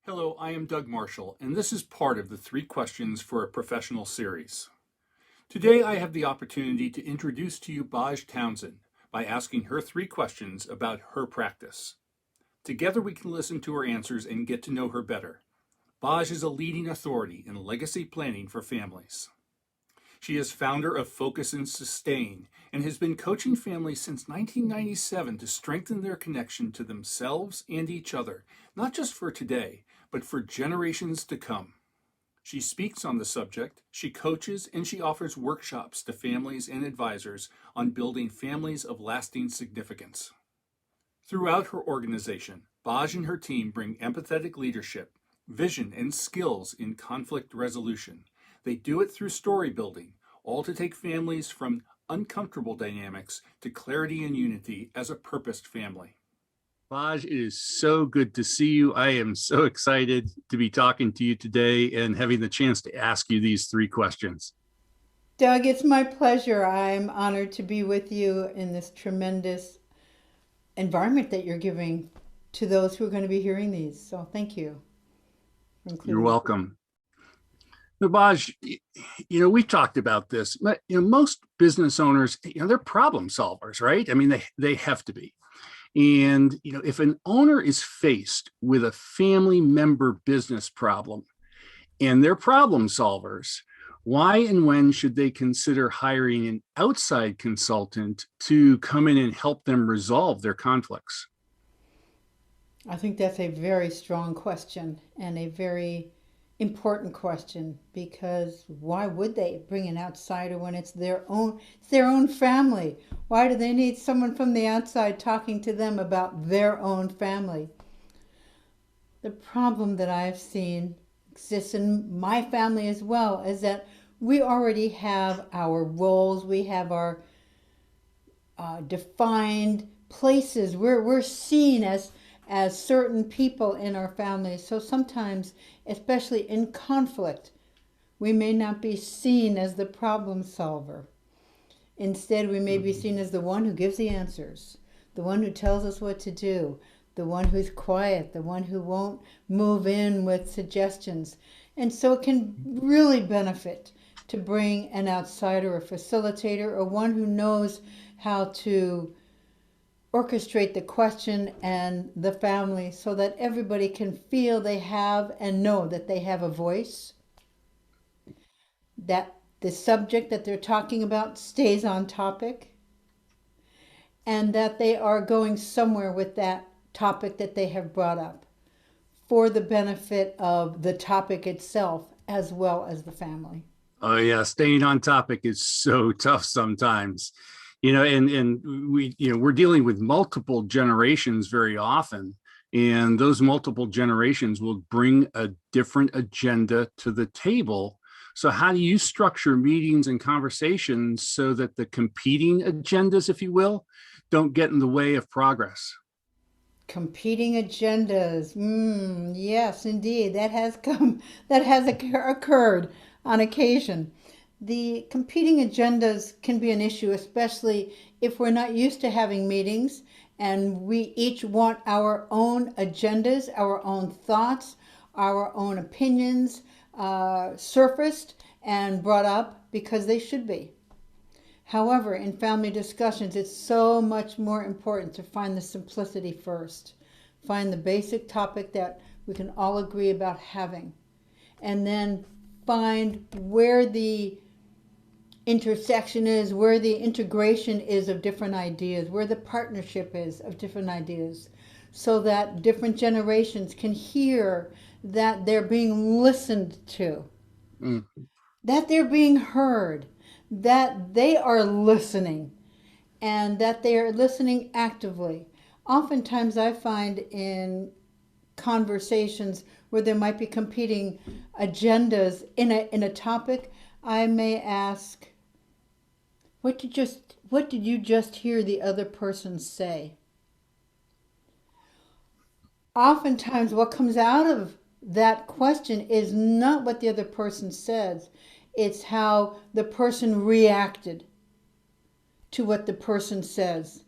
Hello, I am Doug Marshall, and this is part of the Three Questions for a Professional series. Today, I have the opportunity to introduce to you Bhaj Townsend by asking her three questions about her practice. Together, we can listen to her answers and get to know her better. Bhaj is a leading authority in legacy planning for families. She is founder of Focus and Sustain and has been coaching families since 1997 to strengthen their connection to themselves and each other, not just for today, but for generations to come. She speaks on the subject, she coaches, and she offers workshops to families and advisors on building families of lasting significance. Throughout her organization, Bhaj and her team bring empathetic leadership, vision, and skills in conflict resolution. They do it through story building, all to take families from uncomfortable dynamics to clarity and unity as a purposed family. Bhaj, it is so good to see you. I am so excited to be talking to you today and having the chance to ask you these three questions. Doug, it's my pleasure. I'm honored to be with you in this tremendous environment that you're giving to those who are going to be hearing these. So thank you for You're including me. welcome. Now, Bhaj, we've talked about this, but most business owners, they're problem solvers, right? I mean, they have to be. And if an owner is faced with a family member business problem and they're problem solvers, why and when should they consider hiring an outside consultant to come in and help them resolve their conflicts? I think that's a very strong question and a very important question because why would they bring an outsider when it's their own family? Why do they need someone from the outside talking to them about their own family? The problem that I've seen exists in my family as well is that we already have our roles, we have our defined places. We're seen as certain people in our families. So sometimes, especially in conflict, we may not be seen as the problem solver. Instead, we may be seen as the one who gives the answers, the one who tells us what to do, the one who's quiet, the one who won't move in with suggestions. And so it can really benefit to bring an outsider, a facilitator, or one who knows how to orchestrate the question and the family so that everybody can feel they have and know that they have a voice, that the subject that they're talking about stays on topic, and that they are going somewhere with that topic that they have brought up for the benefit of the topic itself as well as the family. Oh yeah, staying on topic is so tough sometimes. And we're dealing with multiple generations very often, and those multiple generations will bring a different agenda to the table. So how do you structure meetings and conversations so that the competing agendas, if you will, don't get in the way of progress? Competing agendas. Yes, indeed. That has occurred on occasion. The competing agendas can be an issue, especially if we're not used to having meetings and we each want our own agendas, our own thoughts, our own opinions surfaced and brought up because they should be. However, in family discussions, it's so much more important to find the simplicity first. Find the basic topic that we can all agree about having. And then find where the intersection is, where the integration is of different ideas, where the partnership is of different ideas, so that different generations can hear that they're being listened to, Mm. that they're being heard, that they are listening, and that they are listening actively. Oftentimes, I find in conversations where there might be competing agendas in a topic, I may ask, what did you just hear the other person say? Oftentimes, what comes out of that question is not what the other person says, it's how the person reacted to what the person says.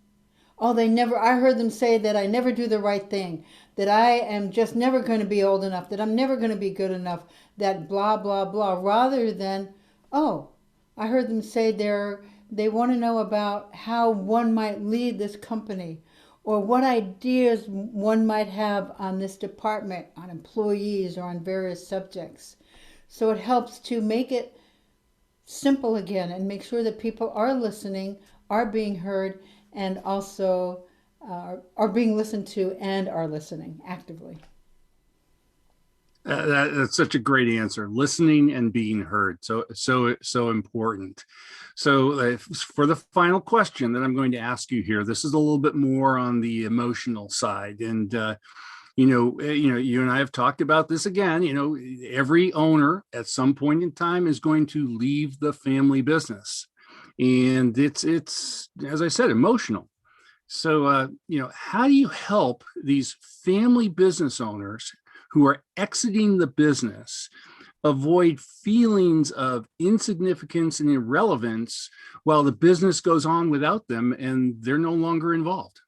Oh, I heard them say that I never do the right thing, that I am just never going to be old enough, that I'm never going to be good enough, that blah, blah, blah, rather than, oh, I heard them say they want to know about how one might lead this company or what ideas one might have on this department, on employees, or on various subjects. So it helps to make it simple again and make sure that people are listening, are being heard, and also are being listened to and are listening actively. That's such a great answer. Listening and being heard. So important. So for the final question that I'm going to ask you here, this is a little bit more on the emotional side. And, you and I have talked about this again. Every owner at some point in time is going to leave the family business. And it's, as I said, emotional. So, how do you help these family business owners who are exiting the business avoid feelings of insignificance and irrelevance while the business goes on without them and they're no longer involved?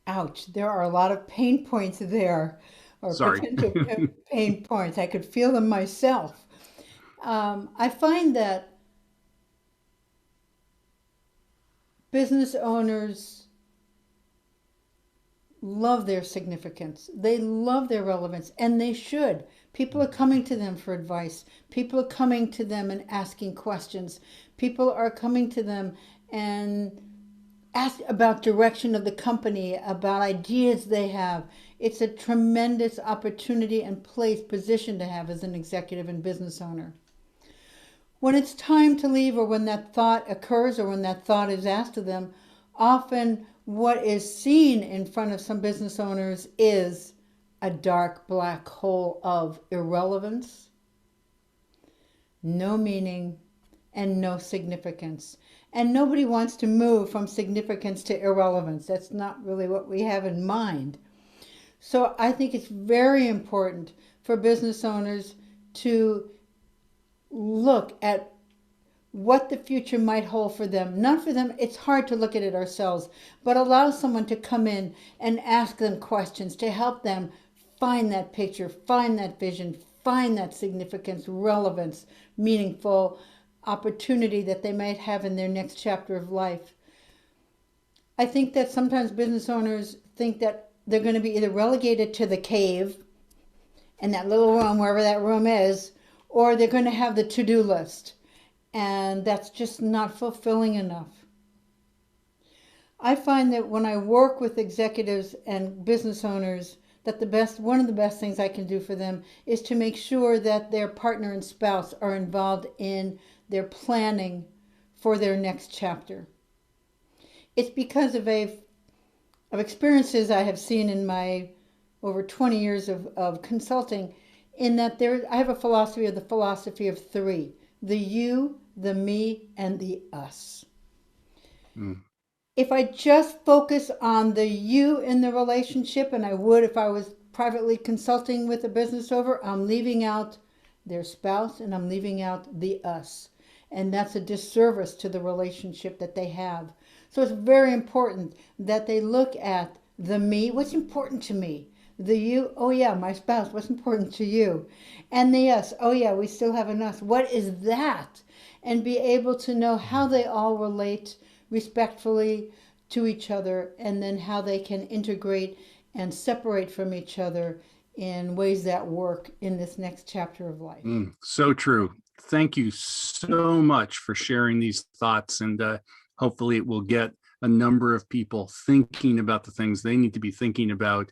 Ouch, there are a lot of pain points there, or Sorry. potential pain points. I could feel them myself. I find that business owners love their significance. They love their relevance, and they should. People are coming to them for advice. People are coming to them and asking questions. People are coming to them and ask about direction of the company, about ideas they have. It's a tremendous opportunity and position to have as an executive and business owner. When it's time to leave, or when that thought occurs, or when that thought is asked of them, often what is seen in front of some business owners is a dark black hole of irrelevance, no meaning, and no significance. And nobody wants to move from significance to irrelevance. That's not really what we have in mind. So I think it's very important for business owners to look at what the future might hold for them. Not for them, it's hard to look at it ourselves, but allow someone to come in and ask them questions to help them find that picture, find that vision, find that significance, relevance, meaningful opportunity that they might have in their next chapter of life. I think that sometimes business owners think that they're going to be either relegated to the cave in that little room, wherever that room is, or they're going to have the to-do list. And that's just not fulfilling enough. I find that when I work with executives and business owners, that one of the best things I can do for them is to make sure that their partner and spouse are involved in their planning for their next chapter. It's because of experiences I have seen in my over 20 years of consulting, in that I have a philosophy of three: the you, the me, and the us. Mm. If I just focus on the you in the relationship, and I would if I was privately consulting with a business owner, I'm leaving out their spouse and I'm leaving out the us. And that's a disservice to the relationship that they have. So it's very important that they look at the me, what's important to me. The you, oh yeah, my spouse, what's important to you? And the us, oh yeah, we still have an us. What is that? And be able to know how they all relate respectfully to each other, and then how they can integrate and separate from each other in ways that work in this next chapter of life. So true. Thank you so much for sharing these thoughts, and hopefully it will get a number of people thinking about the things they need to be thinking about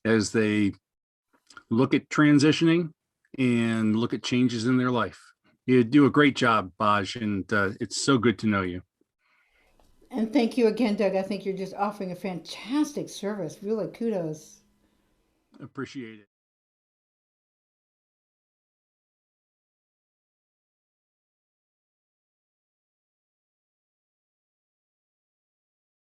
as they look at transitioning and look at changes in their life. You do a great job, Bhaj, and it's so good to know you. And thank you again, Doug. I think you're just offering a fantastic service. Really, kudos. Appreciate it.